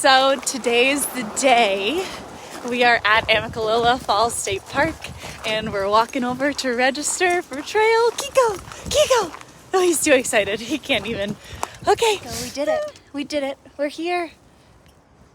So today's the day. We are at Amicalola Falls State Park and we're walking over to register for trail. Kiko! Oh, he's too excited. He can't even. Okay. So we did it. We did it. We're here.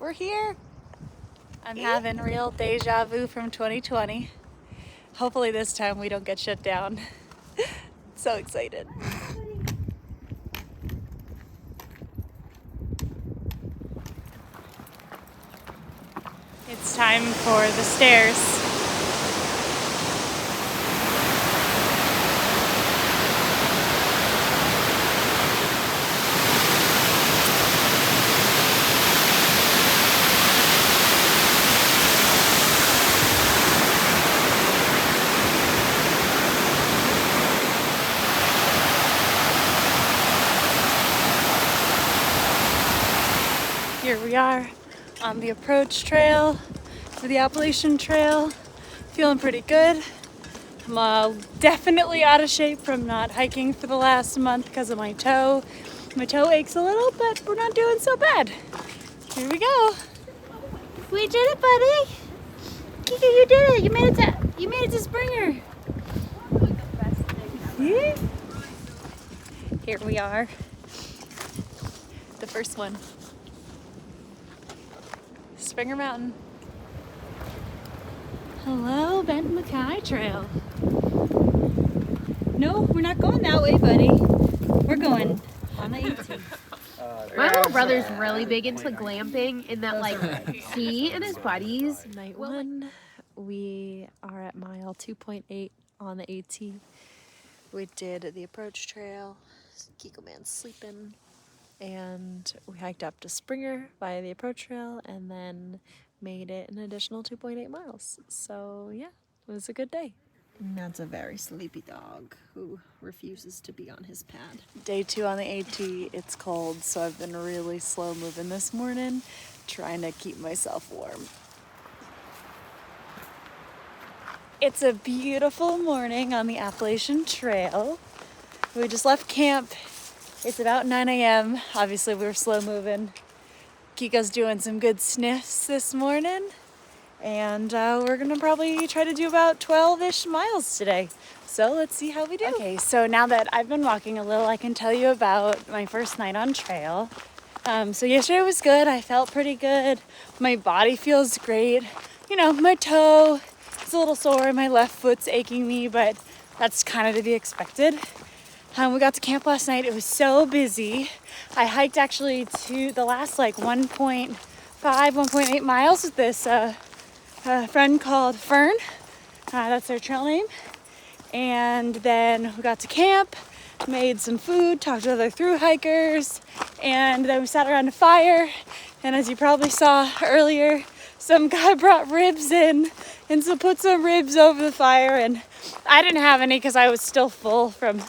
We're here. I'm having real deja vu from 2020. Hopefully this time we don't get shut down. So excited. It's time for the stairs. Here we are on the approach trail for the Appalachian Trail. Feeling pretty good. I'm definitely out of shape from not hiking for the last month because of my toe. My toe aches a little, but we're not doing so bad. Here we go. We did it, buddy. Kika, you did it. You made it to Springer. Yeah. Here we are. The first one. Trey Mountain. Hello, Benton Mackay Trail. No, we're not going that way, buddy. We're going on the 18th. My little brother's really big into glamping in that, like, he and his buddies. Night one, we are at mile 2.8 on the AT. We did the approach trail. Kiko Man's sleeping. And we hiked up to Springer via the approach trail and then made it an additional 2.8 miles. So yeah, it was a good day. And that's a very sleepy dog who refuses to be on his pad. Day 2 on the AT, it's cold, so I've been really slow moving this morning, trying to keep myself warm. It's a beautiful morning on the Appalachian Trail. We just left camp. It's about 9 a.m. Obviously, we were slow moving. Kiko's doing some good sniffs this morning. And we're going to probably try to do about 12-ish miles today. So let's see how we do. Okay, so now that I've been walking a little, I can tell you about my first night on trail. So yesterday was good. I felt pretty good. My body feels great. You know, my toe is a little sore. My left foot's aching me, but that's kind of to be expected. We got to camp last night. It was so busy. I hiked actually to the last like 1.5, 1.8 miles with this friend called Fern. That's their trail name. And then we got to camp, made some food, talked to other thru hikers, and then we sat around a fire. And as you probably saw earlier, some guy brought ribs in and so put some ribs over the fire. And I didn't have any because I was still full from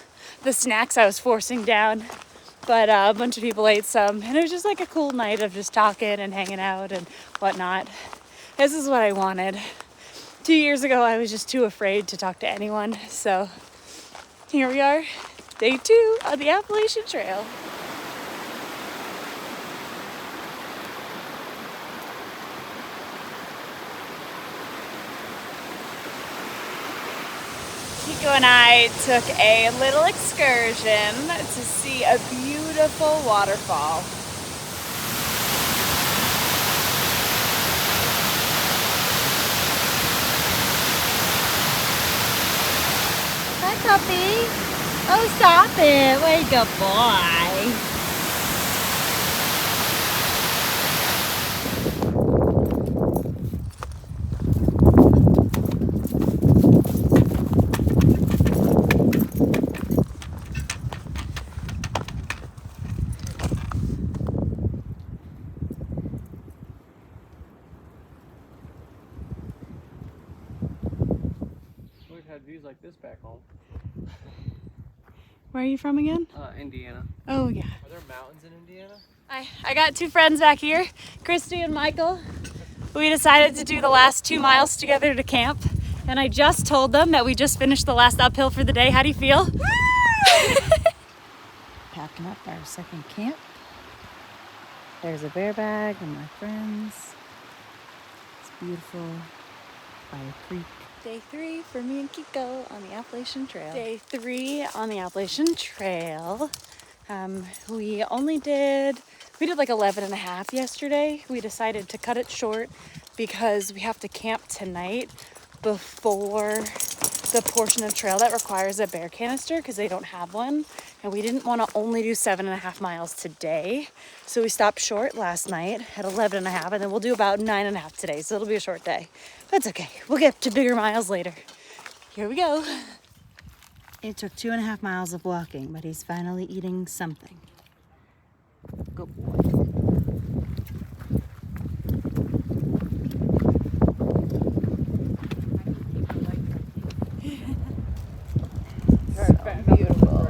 the snacks I was forcing down, but a bunch of people ate some, and it was just like a cool night of just talking and hanging out and whatnot. This is what I wanted. 2 years ago, I was just too afraid to talk to anyone, so here we are, day 2 of the Appalachian Trail. Kiko and I took a little excursion to see a beautiful waterfall. Hi, puppy. Oh, stop it. What a good boy. Had views like this back home. Where are you from again? Indiana. Oh yeah. Are there mountains in Indiana? I got 2 friends back here, Christy and Michael. We decided to do the last 2 miles together to camp, and I just told them that we just finished the last uphill for the day. How do you feel? Packing up our second camp. There's a bear bag and my friends. It's beautiful by a creek. Day 3 for me and Kiko on the Appalachian Trail. Day 3 on the Appalachian Trail. We did like 11 and a half yesterday. We decided to cut it short because we have to camp tonight before the portion of trail that requires a bear canister because they don't have one. And we didn't want to only do 7.5 miles today. So we stopped short last night at 11 and a half, and then we'll do about 9.5 today. So it'll be a short day. That's okay. We'll get to bigger miles later. Here we go. It took 2.5 miles of walking, but he's finally eating something. Good boy. Beautiful.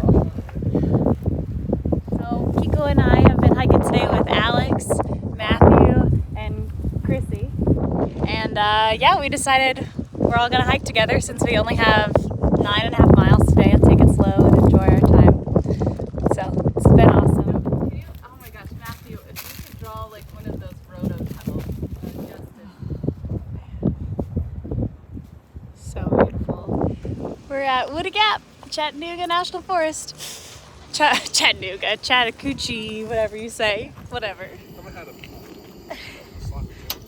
So Kiko and I have been hiking today with Alex, Matthew, and Chrissy. And yeah, we decided we're all gonna hike together since we only have 9.5 miles today and take it slow and enjoy our time. So it's been awesome. Oh my gosh, Matthew, if you could draw like one of those rhodo petals, So beautiful. We're at Woody Gap, Chattanooga National Forest. Chattanooga, Chattahoochee, whatever you say, whatever.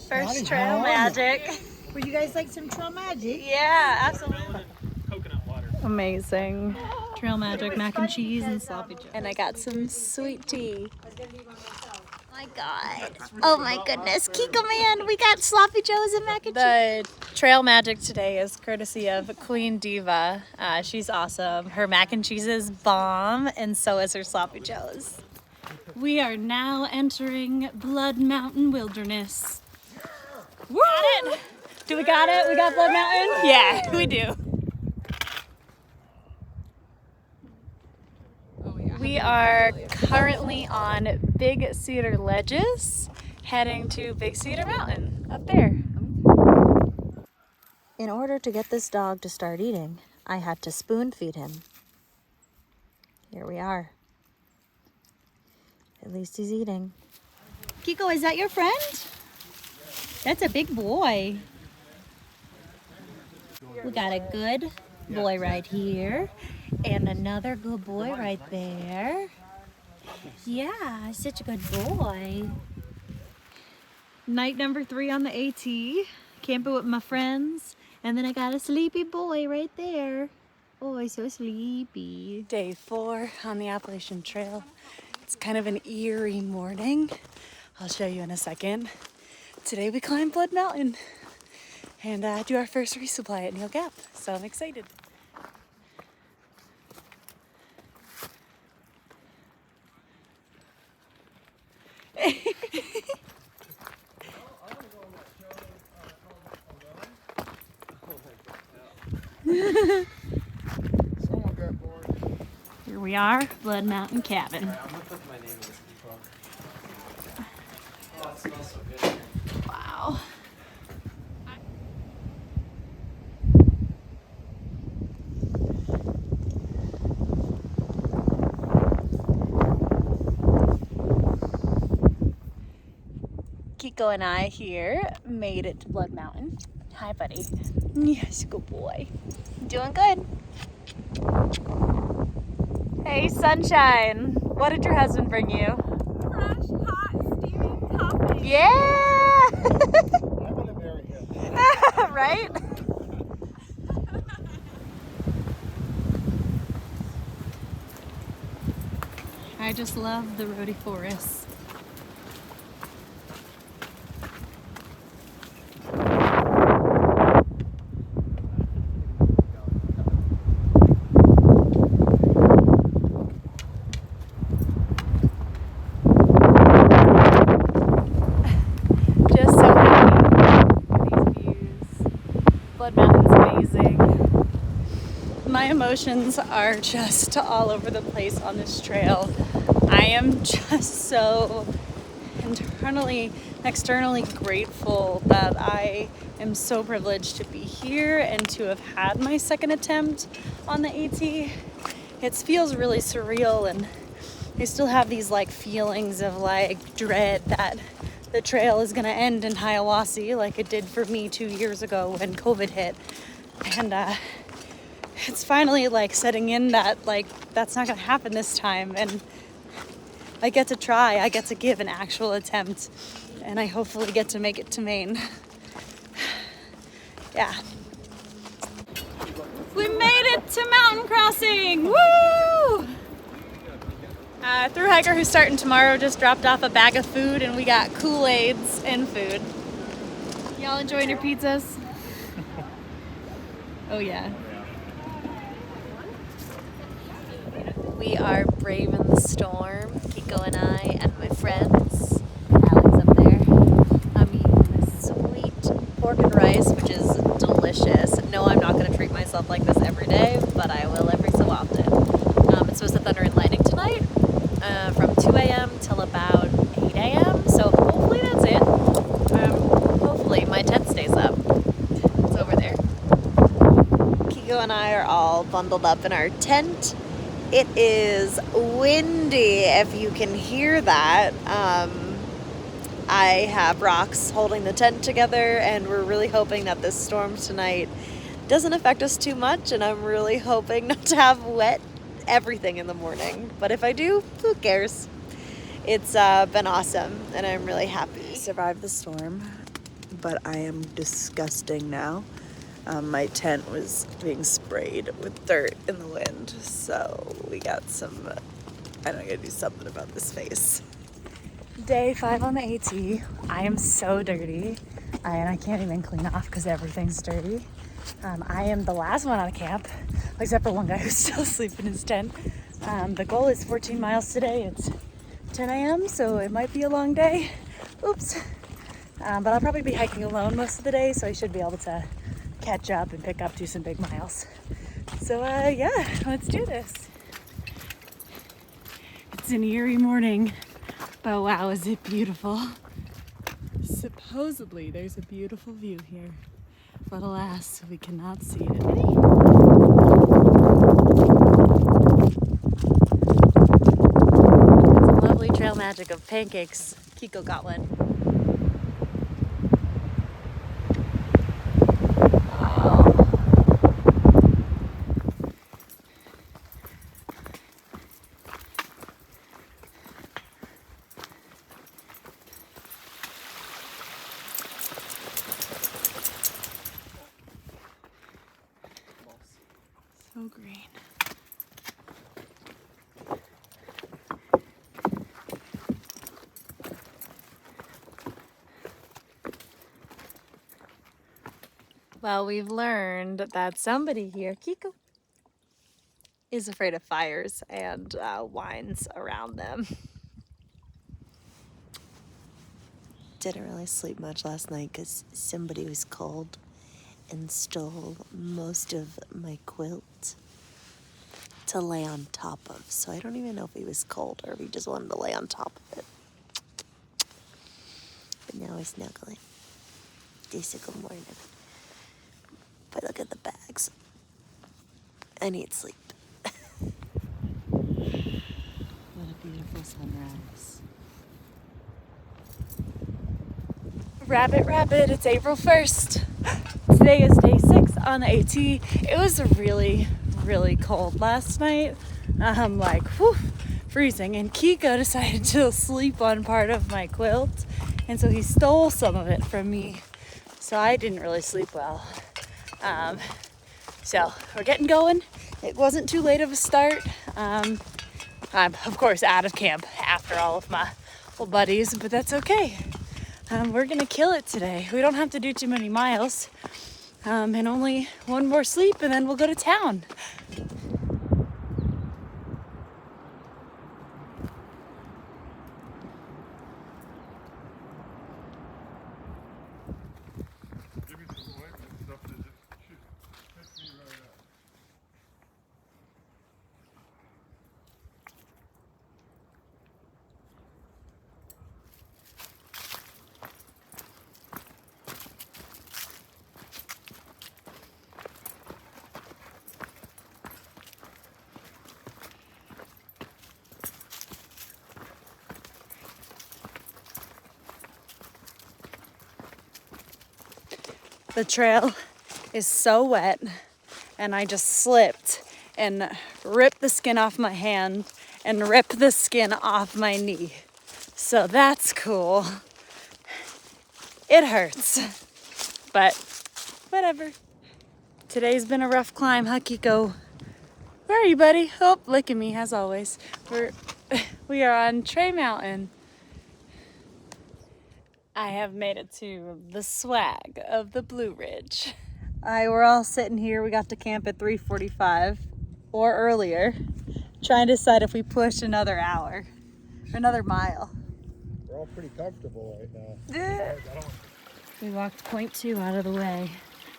First trail magic. Would you guys like some trail magic? Yeah, absolutely. Coconut water. Amazing. Trail magic, mac and cheese, and sloppy joe. And I got some sweet tea. My God. Oh my goodness. Kiko man, we got sloppy joes and mac and cheese. The trail magic today is courtesy of Queen Diva. She's awesome. Her mac and cheese is bomb, and so is her sloppy joes. We are now entering Blood Mountain Wilderness. Woo! Got it? Do we got it? We got Blood Mountain? Yeah, we do. We are currently on Big Cedar Ledges, heading to Big Cedar Mountain up there. In order to get this dog to start eating, I had to spoon feed him. Here we are. At least he's eating. Kiko, is that your friend? That's a big boy. We got a good boy right here. And another good boy right there. Yeah, such a good boy. Night number 3 on the AT, camping with my friends. And then I got a sleepy boy right there. Oh, he's so sleepy. Day 4 on the Appalachian Trail. It's kind of an eerie morning. I'll show you in a second. Today we climb Blood Mountain and do our first resupply at Neil Gap. So I'm excited. Here we are, Blood Mountain Cabin. I'm gonna put my name in this book. Oh, it smells so good in here. Wow. Kiko and I here made it to Blood Mountain. Hi, buddy. Yes, good boy. Doing good. Hey, sunshine. What did your husband bring you? fresh, hot, steaming coffee. Yeah! I'm gonna marry him. Right? I just love the roady forest. Just so happy with these views. Blood Mountain's amazing. My emotions are just all over the place on this trail. I am just so internally, externally grateful that I am so privileged to be here and to have had my second attempt on the AT. It feels really surreal and I still have these like feelings of like dread that the trail is gonna end in Hiawassee like it did for me 2 years ago when COVID hit. And it's finally like setting in that like that's not gonna happen this time, and I get to try, I get to give an actual attempt, and I hopefully get to make it to Maine. Yeah. We made it to mountain crossing! Woo! Thru hiker who's starting tomorrow just dropped off a bag of food, and we got Kool-Aids and food. Y'all enjoying your pizzas? Oh yeah. We are braving the storm, Kiko and I and my friends. Alex up there. I'm eating this sweet pork and rice, which is delicious. No, I'm not going to treat myself like this every day, but I will every so often. It's supposed to thunder and lightning tonight from 2 a.m. till about 8 a.m. So hopefully that's it. Hopefully my tent stays up. It's over there. Kiko and I are all bundled up in our tent. It is windy, if you can hear that. I have rocks holding the tent together, and we're really hoping that this storm tonight doesn't affect us too much, and I'm really hoping not to have wet everything in the morning. But if I do, who cares? It's been awesome, and I'm really happy. Survived the storm, but I am disgusting now. My tent was being sprayed with dirt in the wind, so we got some, I gotta do something about this face. Day 5 on the AT. I am so dirty, and I can't even clean off because everything's dirty. I am the last one out of camp, except for one guy who's still asleep in his tent. The goal is 14 miles today. It's 10 a.m., so it might be a long day. Oops. But I'll probably be hiking alone most of the day, so I should be able to catch up and pick up, do some big miles. So yeah, let's do this. It's an eerie morning, but wow, is it beautiful. Supposedly there's a beautiful view here, but alas, we cannot see it. It's a lovely trail magic of pancakes. Kiko got one. So green. Well, we've learned that somebody here, Kiko, is afraid of fires and whines around them. Didn't really sleep much last night because somebody was cold and stole most of my quilt to lay on top of. So I don't even know if he was cold or if he just wanted to lay on top of it. But now he's snuggling. Decent good morning. But look at the bags. I need sleep. What a beautiful sunrise. Rabbit, rabbit, it's April 1st. Today is day 6 on the AT. It was really, really cold last night. Like, whew, freezing. And Kiko decided to sleep on part of my quilt. And so he stole some of it from me. So I didn't really sleep well. So we're getting going. It wasn't too late of a start. I'm of course out of camp after all of my old buddies, but that's okay. We're gonna kill it today. We don't have to do too many miles, and only one more sleep, and then we'll go to town. The trail is so wet and I just slipped and ripped the skin off my hand and ripped the skin off my knee. So that's cool. It hurts, but whatever. Today's been a rough climb, huh, Kiko? Where are you, buddy? Oh, look at me, as always. We are on Trey Mountain. I have made it to the swag of the Blue Ridge. We're all sitting here. We got to camp at 3:45 or earlier, trying to decide if we push another hour or another mile. We're all pretty comfortable right now. We walked 0.2 out of the way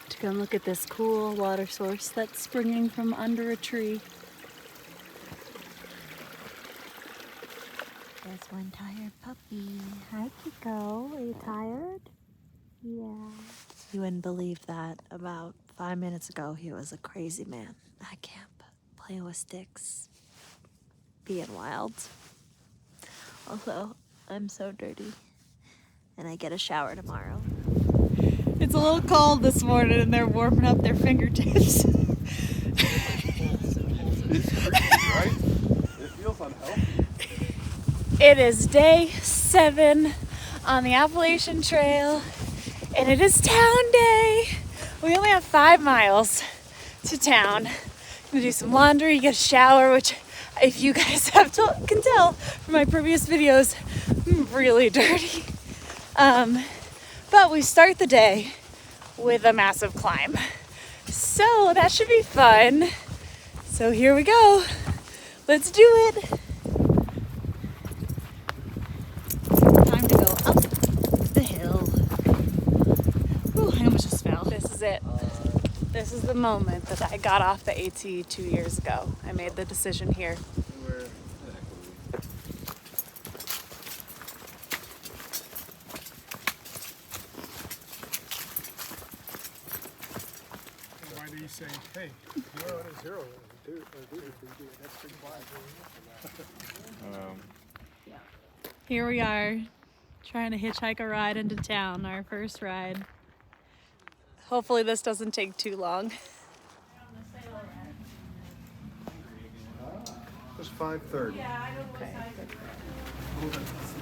to come look at this cool water source that's springing from under a tree. There's one tired puppy. Hi, Kiko. Are you tired? Yeah. You wouldn't believe that. About 5 minutes ago, he was a crazy man at camp, playing with sticks, being wild. Also, I'm so dirty, and I get a shower tomorrow. It's a little cold this morning and they're warming up their fingertips. Right? It feels unhealthy. It is day 7 on the Appalachian Trail, and it is town day. We only have 5 miles to town. I'm gonna do some laundry, get a shower, which if you guys can tell from my previous videos, I'm really dirty. But we start the day with a massive climb. So that should be fun. So here we go. Let's do it. Time to go up the hill. Ooh, I almost just fell. This is it. This is the moment that I got off the AT 2 years ago. I made the decision here. Why do you say, hey, 0 and 0? That's pretty quiet. Here we are, trying to hitchhike a ride into town, our first ride. Hopefully this doesn't take too long. It's 5:30.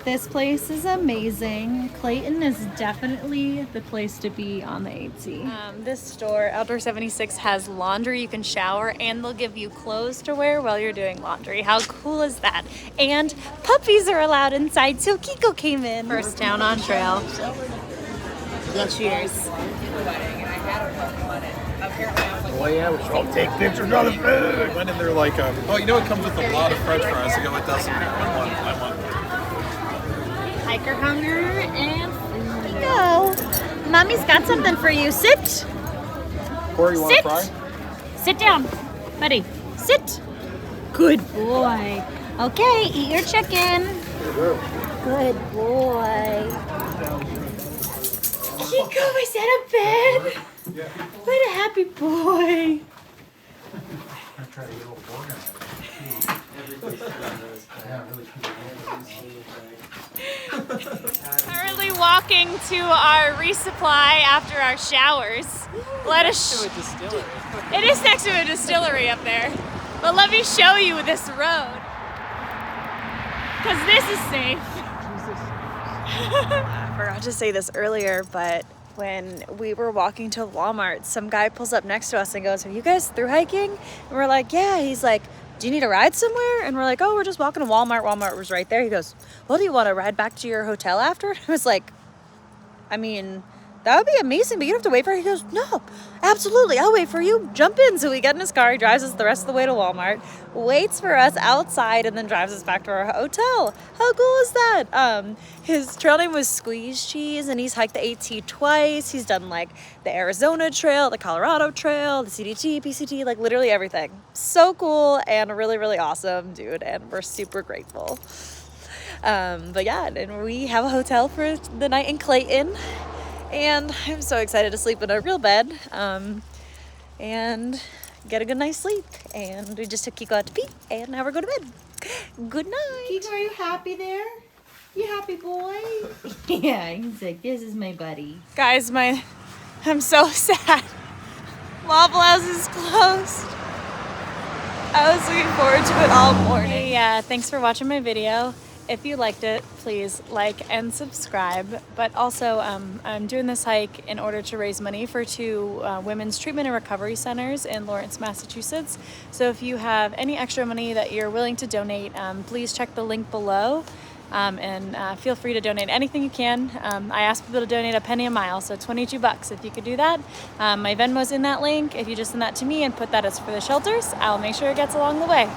This place is amazing. Clayton is definitely the place to be on the AT. This store, Outdoor 76, has laundry. You can shower and they'll give you clothes to wear while you're doing laundry. How cool is that? And puppies are allowed inside, so Kiko came in. First town on trail. Cheers. Well, yeah, I'll take pictures of the food. Went in there like, oh, you know it comes with a lot of French fries. I go, it doesn't. I want. Hiker hunger and food. Go. Mommy's got something for you. Sit. Corey, you want to fry? Sit down, buddy. Sit. Good boy. Okay, eat your chicken. Good boy. Kiko is out of bed. What a happy boy. Currently walking to our resupply after our showers. It is next to a distillery up there. But let me show you this road. Because this is safe. I forgot to say this earlier, but when we were walking to Walmart, some guy pulls up next to us and goes, "Are you guys through hiking?" And we're like, "Yeah." He's like, "Do you need a ride somewhere?" And we're like, "Oh, we're just walking to Walmart." Walmart was right there. He goes, "Well, do you want to ride back to your hotel after?" I was like, I mean, that would be amazing, but you don't have to wait for it. He goes, "No, absolutely, I'll wait for you. Jump in." So we get in his car, he drives us the rest of the way to Walmart, waits for us outside, and then drives us back to our hotel. How cool is that? His trail name was Squeeze Cheese, and he's hiked the AT twice. He's done like the Arizona Trail, the Colorado Trail, the CDT, PCT, like literally everything. So cool and really, really awesome, dude, and we're super grateful. But yeah, and we have a hotel for the night in Clayton. And I'm so excited to sleep in a real bed and get a good night's sleep. And we just took Kiko out to pee, and now we're going to bed. Good night. Kiko, are you happy there? You happy boy? Yeah, he's like, this is my buddy. Guys, my I'm so sad. Waffle House is closed. I was looking forward to it all morning. Hey, thanks for watching my video. If you liked it, please like and subscribe. But also, I'm doing this hike in order to raise money for 2 women's treatment and recovery centers in Lawrence, Massachusetts. So if you have any extra money that you're willing to donate, please check the link below. And feel free to donate anything you can. I ask people to donate a penny a mile, so 22 bucks if you could do that. My Venmo's in that link. If you just send that to me and put that as for the shelters, I'll make sure it gets along the way.